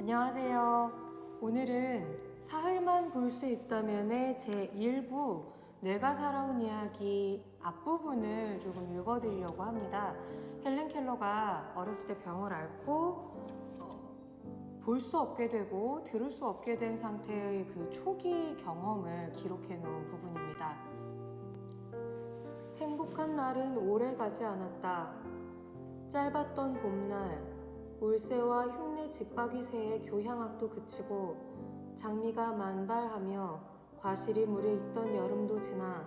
안녕하세요. 오늘은 사흘만 볼 수 있다면의 제1부 내가 살아온 이야기 앞부분을 조금 읽어드리려고 합니다. 헬렌 켈러가 어렸을 때 병을 앓고 볼 수 없게 되고 들을 수 없게 된 상태의 그 초기 경험을 기록해 놓은 부분입니다. 행복한 날은 오래 가지 않았다. 짧았던 봄날, 올새와 흉내 짓박이 새의 교향악도 그치고 장미가 만발하며 과실이 무르익던 여름도 지나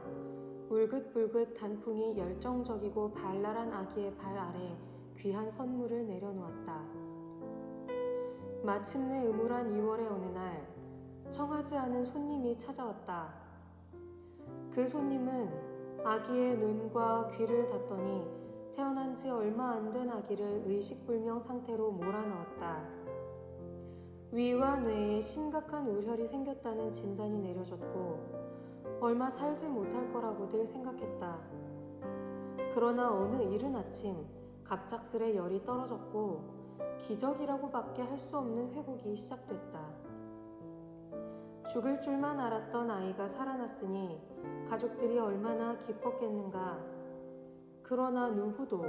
울긋불긋 단풍이 열정적이고 발랄한 아기의 발 아래 귀한 선물을 내려놓았다. 마침내 음울한 2월의 어느 날 청하지 않은 손님이 찾아왔다. 그 손님은 아기의 눈과 귀를 닫더니 태어난 지 얼마 안 된 아기를 의식불명 상태로 몰아넣었다. 위와 뇌에 심각한 우혈이 생겼다는 진단이 내려졌고 얼마 살지 못할 거라고들 생각했다. 그러나 어느 이른 아침 갑작스레 열이 떨어졌고 기적이라고밖에 할 수 없는 회복이 시작됐다. 죽을 줄만 알았던 아이가 살아났으니 가족들이 얼마나 기뻤겠는가. 그러나 누구도,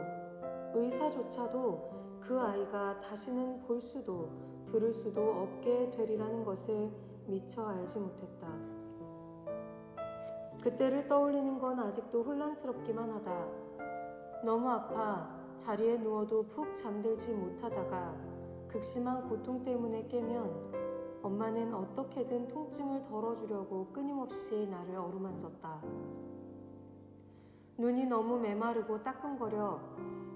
의사조차도 그 아이가 다시는 볼 수도 들을 수도 없게 되리라는 것을 미처 알지 못했다. 그때를 떠올리는 건 아직도 혼란스럽기만 하다. 너무 아파 자리에 누워도 푹 잠들지 못하다가 극심한 고통 때문에 깨면 엄마는 어떻게든 통증을 덜어주려고 끊임없이 나를 어루만졌다. 눈이 너무 메마르고 따끔거려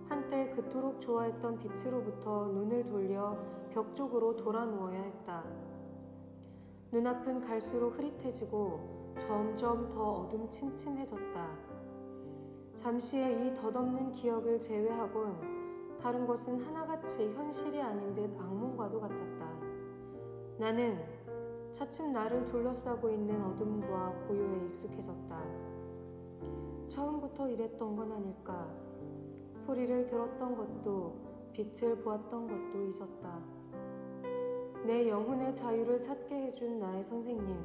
한때 그토록 좋아했던 빛으로부터 눈을 돌려 벽 쪽으로 돌아 누워야 했다. 눈앞은 갈수록 흐릿해지고 점점 더 어둠침침해졌다. 잠시의 이 덧없는 기억을 제외하곤 다른 것은 하나같이 현실이 아닌 듯 악몽과도 같았다. 나는 차츰 나를 둘러싸고 있는 어둠과 고요에 익숙해졌다. 처음부터 이랬던 건 아닐까. 소리를 들었던 것도 빛을 보았던 것도 잊었다. 내 영혼의 자유를 찾게 해준 나의 선생님,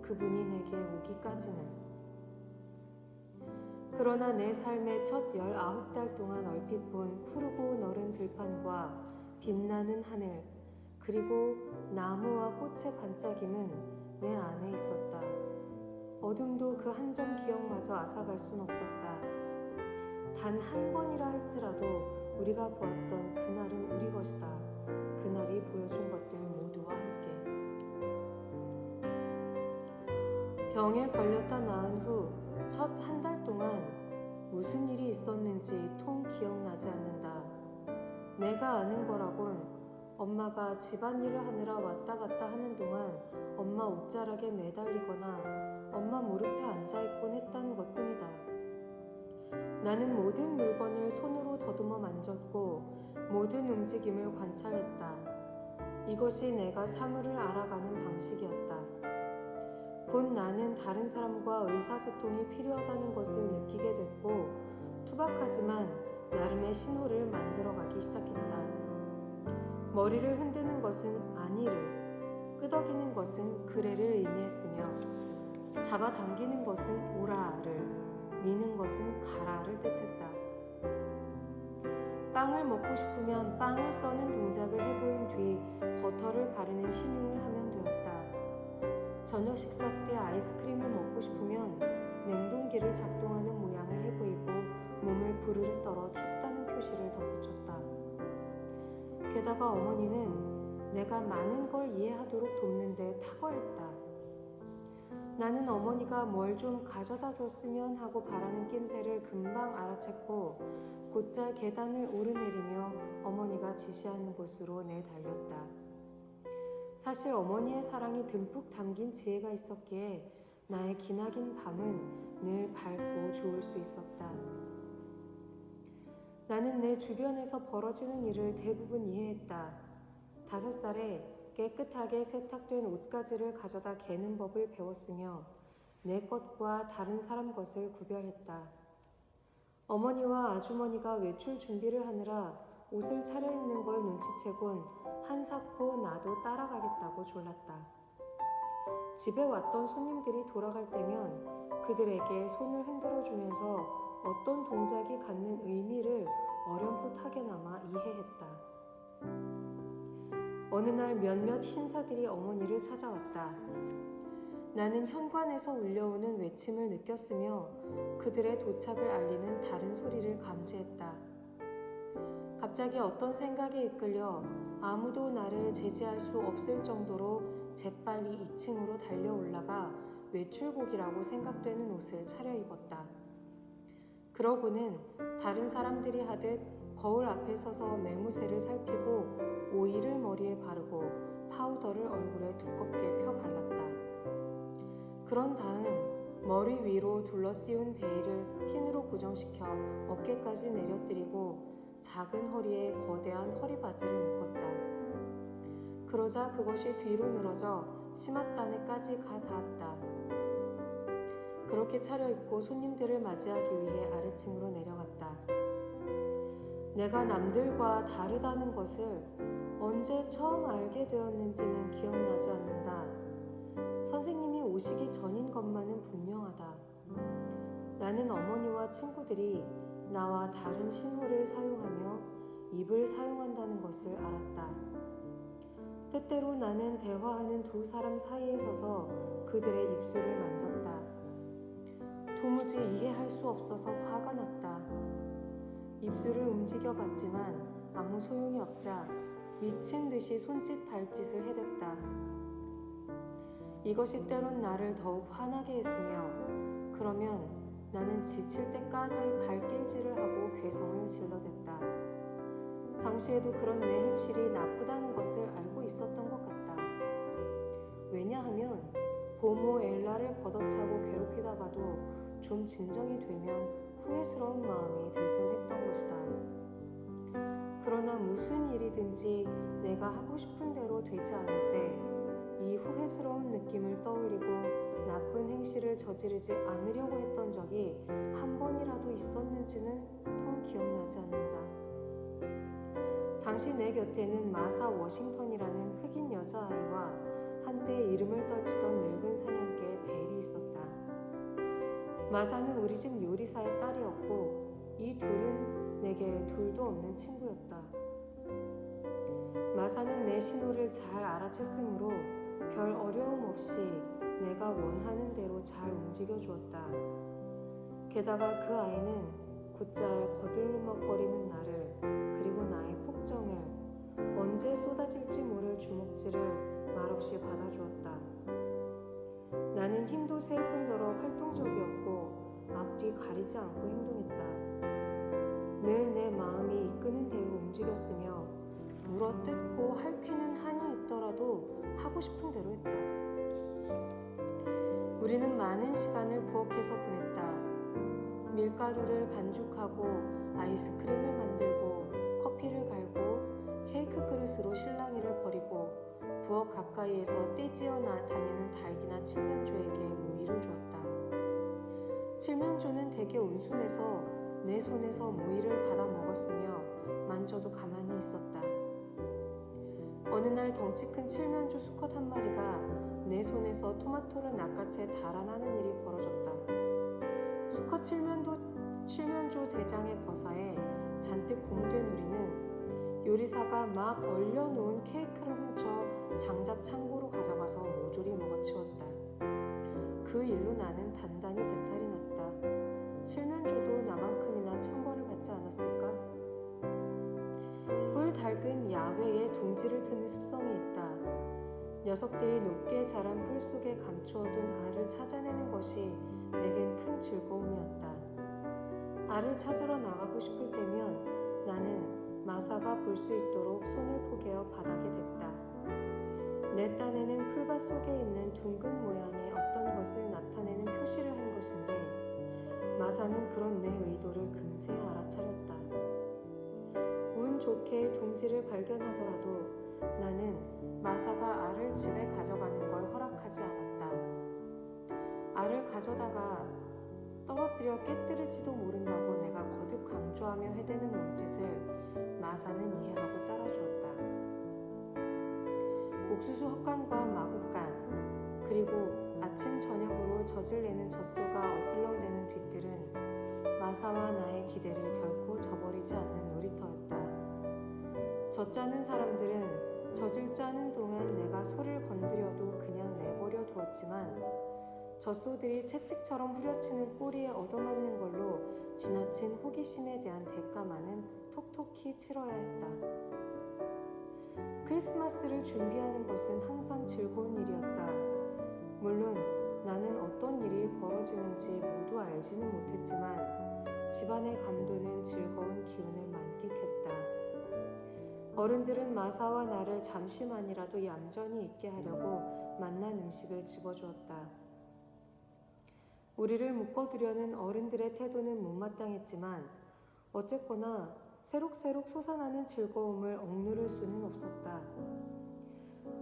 그분이 내게 오기까지는. 그러나 내 삶의 첫 19달 동안 얼핏 본 푸르고 너른 들판과 빛나는 하늘, 그리고 나무와 꽃의 반짝임은 내 안에 있었다. 어둠도 그 한 점 기억마저 앗아갈 순 없었다. 단 한 번이라 할지라도 우리가 보았던 그날은 우리 것이다. 그날이 보여준 것들 모두와 함께. 병에 걸렸다 나은 후 첫 한 달 동안 무슨 일이 있었는지 통 기억나지 않는다. 내가 아는 거라곤 엄마가 집안일을 하느라 왔다 갔다 하는 동안 엄마 옷자락에 매달리거나 엄마 무릎에 앉아있곤 했다는 것뿐이다. 나는 모든 물건을 손으로 더듬어 만졌고 모든 움직임을 관찰했다. 이것이 내가 사물을 알아가는 방식이었다. 곧 나는 다른 사람과 의사소통이 필요하다는 것을 느끼게 됐고 투박하지만 나름의 신호를 만들어가기 시작했다. 머리를 흔드는 것은 아니를, 끄덕이는 것은 그래를 의미했으며 잡아당기는 것은 오라를, 미는 것은 가라를 뜻했다. 빵을 먹고 싶으면 빵을 써는 동작을 해보인 뒤 버터를 바르는 신용을 하면 되었다. 저녁 식사 때 아이스크림을 먹고 싶으면 냉동기를 작동하는 모양을 해보이고 몸을 부르르 떨어 춥다는 표시를 덧붙였다. 게다가 어머니는 내가 많은 걸 이해하도록 돕는 데 탁월했다. 나는 어머니가 뭘 좀 가져다 줬으면 하고 바라는 낌새를 금방 알아챘고 곧잘 계단을 오르내리며 어머니가 지시하는 곳으로 내달렸다. 사실 어머니의 사랑이 듬뿍 담긴 지혜가 있었기에 나의 기나긴 밤은 늘 밝고 좋을 수 있었다. 나는 내 주변에서 벌어지는 일을 대부분 이해했다. 5살에 깨끗하게 세탁된 옷가지를 가져다 개는 법을 배웠으며 내 것과 다른 사람 것을 구별했다. 어머니와 아주머니가 외출 준비를 하느라 옷을 차려입는 걸 눈치채곤 한사코 나도 따라가겠다고 졸랐다. 집에 왔던 손님들이 돌아갈 때면 그들에게 손을 흔들어주면서 어떤 동작이 갖는 의미를 어렴풋하게나마 이해했다. 어느 날 몇몇 신사들이 어머니를 찾아왔다. 나는 현관에서 울려오는 외침을 느꼈으며 그들의 도착을 알리는 다른 소리를 감지했다. 갑자기 어떤 생각에 이끌려 아무도 나를 제지할 수 없을 정도로 재빨리 2층으로 달려 올라가 외출복이라고 생각되는 옷을 차려입었다. 그러고는 다른 사람들이 하듯 거울 앞에 서서 매무새를 살피고 오일을 머리에 바르고 파우더를 얼굴에 두껍게 펴 발랐다. 그런 다음 머리 위로 둘러씌운 베일을 핀으로 고정시켜 어깨까지 내려뜨리고 작은 허리에 거대한 허리바지를 묶었다. 그러자 그것이 뒤로 늘어져 치맛단에까지 닿았다. 그렇게 차려입고 손님들을 맞이하기 위해 아래층으로 내려갔다. 내가 남들과 다르다는 것을 언제 처음 알게 되었는지는 기억나지 않는다. 선생님이 오시기 전인 것만은 분명하다. 나는 어머니와 친구들이 나와 다른 신호를 사용하며 입을 사용한다는 것을 알았다. 때때로 나는 대화하는 두 사람 사이에 서서 그들의 입술을 만졌다. 도무지 이해할 수 없어서 화가 났다. 입술을 움직여 봤지만 아무 소용이 없자 미친 듯이 손짓 발짓을 해댔다. 이것이 때론 나를 더욱 화나게 했으며 그러면 나는 지칠 때까지 발길질을 하고 괴성을 질러댔다. 당시에도 그런 내 행실이 나쁘다는 것을 알고 있었던 것 같다. 왜냐하면 보모 엘라를 걷어차고 괴롭히다가도 좀 진정이 되면 후회스러운 마음이 들곤 했던 것이다. 그러나 무슨 일이든지 내가 하고 싶은 대로 되지 않을 때 이 후회스러운 느낌을 떠올리고 나쁜 행실을 저지르지 않으려고 했던 적이 한 번이라도 있었는지는 통 기억나지 않는다. 당시 내 곁에는 마사 워싱턴이라는 흑인 여자아이와 한때 이름을 떨치던 늙은 사냥개 벨이 있었다. 마사는 우리 집 요리사의 딸이었고 이 둘은 내게 둘도 없는 친구였다. 마사는 내 신호를 잘 알아챘으므로 별 어려움 없이 내가 원하는 대로 잘 움직여 주었다. 게다가 그 아이는 곧잘 거들먹거리는 나를 그리고 나의 폭정을 언제 쏟아질지 모를 주먹질을 말없이 받아주었다. 나는 힘도 셀 뿐더러 활동적이었고 앞뒤 가리지 않고 행동했다. 늘 내 마음이 이끄는 대로 움직였으며 물어뜯고 핥히는 한이 있더라도 하고 싶은 대로 했다. 우리는 많은 시간을 부엌에서 보냈다. 밀가루를 반죽하고 아이스크림을 만들고 커피를 갈고 케이크 그릇으로 실랑이를 벌이고 부엌 가까이에서 떼지어 다니는 닭이나 칠면조에게 모이를 주었다. 칠면조는 되게 온순해서 내 손에서 모이를 받아 먹었으며 만져도 가만히 있었다. 어느 날 덩치 큰 칠면조 수컷 한 마리가 내 손에서 토마토를 낚아채 달아나는 일이 벌어졌다. 수컷 칠면조 대장의 거사에 잔뜩 공된 우리는 요리사가 막 얼려놓은 케이크를 훔쳐 장작 창고로 가져가서 모조리 먹어치웠다. 그 일로 나는 단단히 배탈이 났다. 칠면조도 나만큼이나 천벌을 받지 않았을까? 뿔 닳은 야외에 둥지를 트는 습성이 있다. 녀석들이 높게 자란 풀 속에 감추어둔 알을 찾아내는 것이 내겐 큰 즐거움이었다. 알을 찾으러 나가고 싶을 때면 나는 마사가 볼 수 있도록 손을 포개어 바닥에 댔다. 내 딴에는 풀밭 속에 있는 둥근 모양의 어떤 것을 나타내는 표시를 한 것인데 마사는 그런 내 의도를 금세 알아차렸다. 운 좋게 둥지를 발견하더라도 나는 마사가 알을 집에 가져가는 걸 허락하지 않았다. 알을 가져다가 떨어뜨려 깨뜨릴지도 모른다고 내가 거듭 강조하며 해대는 몸짓을 마사는 이해하고 따라주었다. 옥수수 헛간과 마구간, 그리고 아침 저녁으로 젖을 내는 젖소가 어슬렁대는 뒤뜰은 마사와 나의 기대를 결코 저버리지 않는 놀이터였다. 젖 짜는 사람들은 젖을 짜는 동안 내가 소를 건드려도 그냥 내버려 두었지만 젖소들이 채찍처럼 후려치는 꼬리에 얻어맞는 걸로 지나친 호기심에 대한 대가만은 톡톡히 치러야 했다. 크리스마스를 준비하는 것은 항상 즐거운 일이었다. 물론 나는 어떤 일이 벌어지는지 모두 알지는 못했지만 집안의 감도는 즐거운 기운을 만끽했다. 어른들은 마사와 나를 잠시만이라도 얌전히 있게 하려고 맛난 음식을 집어주었다. 우리를 묶어두려는 어른들의 태도는 못마땅했지만 어쨌거나 새록새록 솟아나는 즐거움을 억누를 수는 없었다.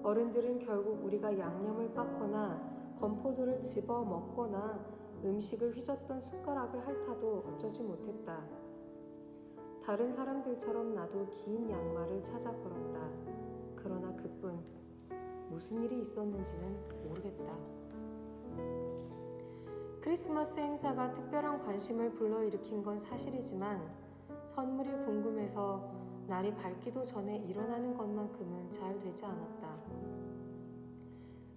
어른들은 결국 우리가 양념을 빻거나 건포도를 집어 먹거나 음식을 휘젓던 숟가락을 핥아도 어쩌지 못했다. 다른 사람들처럼 나도 긴 양말을 찾아 걸었다. 그러나 그뿐. 무슨 일이 있었는지는 모르겠다. 크리스마스 행사가 특별한 관심을 불러일으킨 건 사실이지만 선물이 궁금해서 날이 밝기도 전에 일어나는 것만큼은 잘 되지 않았다.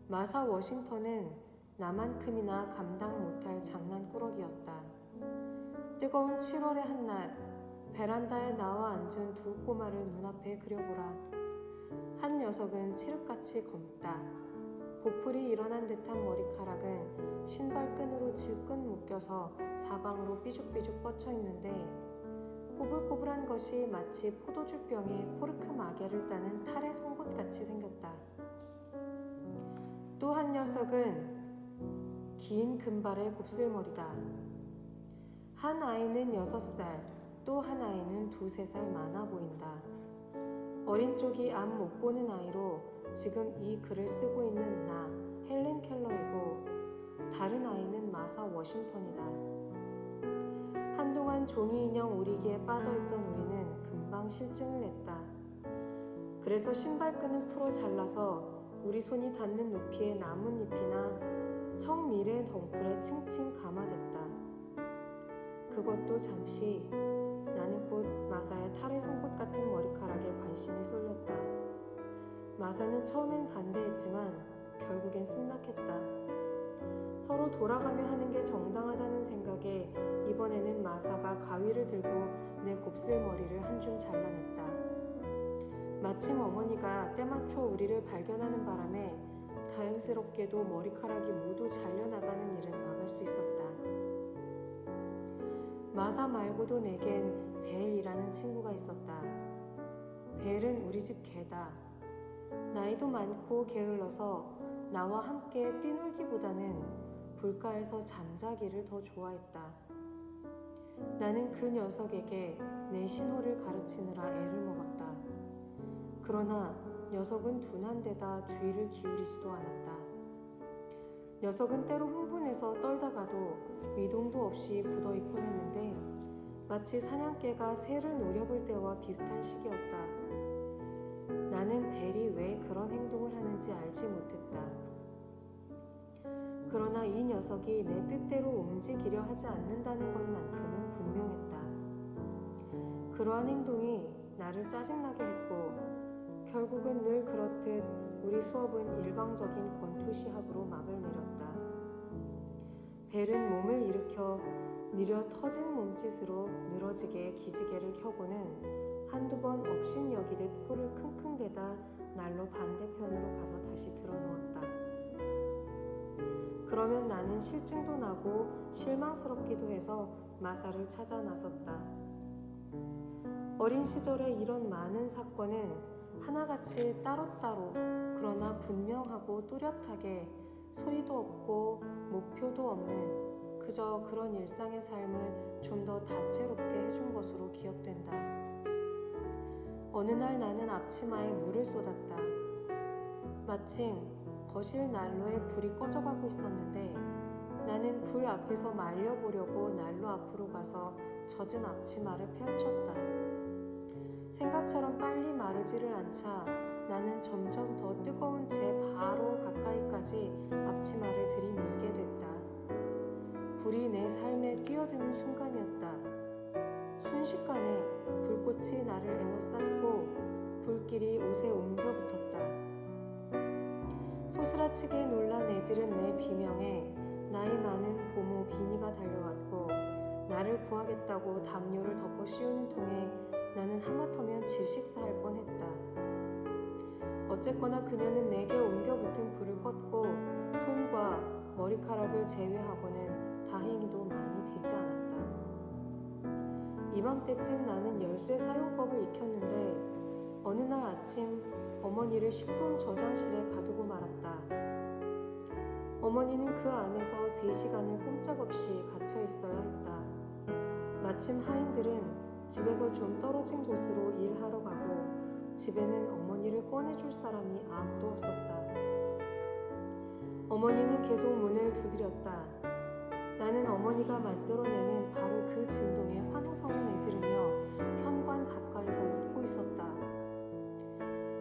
마사 워싱턴은 나만큼이나 감당 못할 장난꾸러기였다. 뜨거운 7월의 한낮 베란다에 나와 앉은 두 꼬마를 눈앞에 그려보라. 한 녀석은 칠흑같이 검다. 보풀이 일어난 듯한 머리카락은 신발끈으로 질끈 묶여서 사방으로 삐죽삐죽 뻗쳐 있는데 꼬불꼬불한 것이 마치 포도주병에 코르크 마개를 따는 탈의 송곳같이 생겼다. 또 한 녀석은 긴 금발의 곱슬머리다. 한 아이는 6살, 또 한 아이는 2~3살 많아 보인다. 어린 쪽이 앞 못 보는 아이로 지금 이 글을 쓰고 있는 나, 헬렌 켈러이고 다른 아이는 마사 워싱턴이다. 한동안 종이 인형 오리기에 빠져있던 우리는 금방 실증을 냈다. 그래서 신발끈을 풀어 잘라서 우리 손이 닿는 높이의 나뭇잎이나 청미래 덩굴에 층층 감아댔다. 그것도 잠시. 나는 곧 마사의 탈의 송곳 같은 머리카락에 관심이 쏠렸다. 마사는 처음엔 반대했지만 결국엔 승낙했다. 서로 돌아가며 하는 게 정당하다는 생각에 이번에는 마사가 가위를 들고 내 곱슬머리를 한 줌 잘라냈다. 마침 어머니가 때맞춰 우리를 발견하는 바람에 다행스럽게도 머리카락이 모두 잘려나가는 일은 막을 수 있었다. 마사 말고도 내겐 벨이라는 친구가 있었다. 벨은 우리 집 개다. 나이도 많고 게을러서 나와 함께 뛰놀기보다는 불가에서 잠자기를 더 좋아했다. 나는 그 녀석에게 내 신호를 가르치느라 애를 먹었다. 그러나 녀석은 둔한 데다 주의를 기울이지도 않았다. 녀석은 때로 흥분해서 떨다가도 미동도 없이 굳어있곤 했는데 마치 사냥개가 새를 노려볼 때와 비슷한 시기였다. 나는 벨이 왜 그런 행동을 하는지 알지 못했다. 그러나 이 녀석이 내 뜻대로 움직이려 하지 않는다는 것만큼은 분명했다. 그러한 행동이 나를 짜증나게 했고 결국은 늘 그렇듯 우리 수업은 일방적인 권투시합으로 막을 내렸다. 벨은 몸을 일으켜 느려 터진 몸짓으로 늘어지게 기지개를 켜고는 한두 번 업신여기듯 코를 킁킁대다 날로 반대편으로 가서 다시 들어누웠다. 그러면 나는 실증도 나고 실망스럽기도 해서 마사를 찾아 나섰다. 어린 시절에 이런 많은 사건은 하나같이 따로따로 그러나 분명하고 또렷하게 소리도 없고 목표도 없는 그저 그런 일상의 삶을 좀 더 다채롭게 해준 것으로 기억된다. 어느 날 나는 앞치마에 물을 쏟았다. 마침 거실 난로에 불이 꺼져가고 있었는데 나는 불 앞에서 말려보려고 난로 앞으로 가서 젖은 앞치마를 펼쳤다. 생각처럼 빨리 마르지를 않자 나는 점점 더 뜨거운 제 바로 가까이까지 앞치마를 들이밀게 됐다. 불이 내 삶에 뛰어드는 순간이었다. 순식간에 불꽃이 나를 에워쌌고 불길이 옷에 옮겨 붙었다. 소스라치게 놀라 내지른 내 비명에 나이 많은 보모 비니가 달려왔고 나를 구하겠다고 담요를 덮어 씌우는 통에 나는 하마터면 질식사할 뻔했다. 어쨌거나 그녀는 내게 옮겨 붙은 불을 껐고 손과 머리카락을 제외하고는 다행히도 많이 되지 않았다. 이맘때쯤 나는 열쇠 사용법을 익혔는데 어느 날 아침 어머니를 식품 저장실에 가두고 말았다. 어머니는 그 안에서 3시간을 꼼짝없이 갇혀 있어야 했다. 마침 하인들은 집에서 좀 떨어진 곳으로 일하러 가고 집에는 어머니를 꺼내줄 사람이 아무도 없었다. 어머니는 계속 문을 두드렸다. 나는 어머니가 만들어내는 바로 그 진동에 환호성을 내지르며 현관 가까이서 웃고 있었다.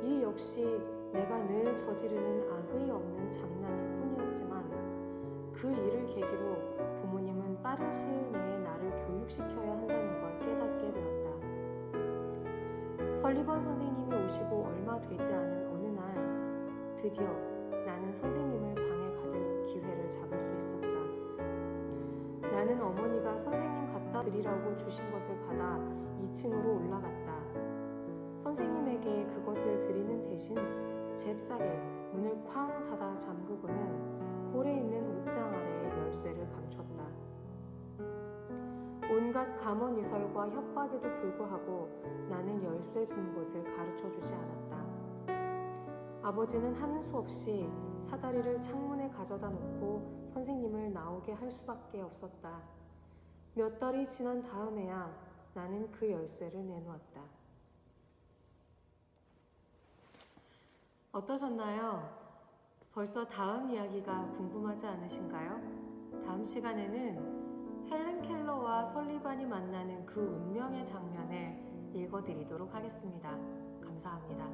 이 역시 내가 늘 저지르는 악의 없는 장난일 뿐이었지만 그 일을 계기로 부모님은 빠른 시일 내에 나를 교육시켜야 한다는 걸 깨닫게 되었다. 설리번 선생님이 오시고 얼마 되지 않은 어느 날 드디어 나는 선생님을 방에 가둘 기회를 잡을 수 있었다. 나는 어머니가 선생님 갖다 드리라고 주신 것을 받아 2층으로 올라갔다. 선생님에게 그것을 드리는 대신 잽싸게 문을 쾅 닫아 잠그고는 홀에 있는 옷장 아래에 열쇠를 감췄다. 온갖 감언이설과 협박에도 불구하고 나는 열쇠 둔 곳을 가르쳐주지 않았다. 아버지는 하는 수 없이 사다리를 창문에 가져다 놓고 선생님을 나오게 할 수밖에 없었다. 몇 달이 지난 다음에야 나는 그 열쇠를 내놓았다. 어떠셨나요? 벌써 다음 이야기가 궁금하지 않으신가요? 다음 시간에는 헬렌 켈러와 설리반이 만나는 그 운명의 장면을 읽어드리도록 하겠습니다. 감사합니다.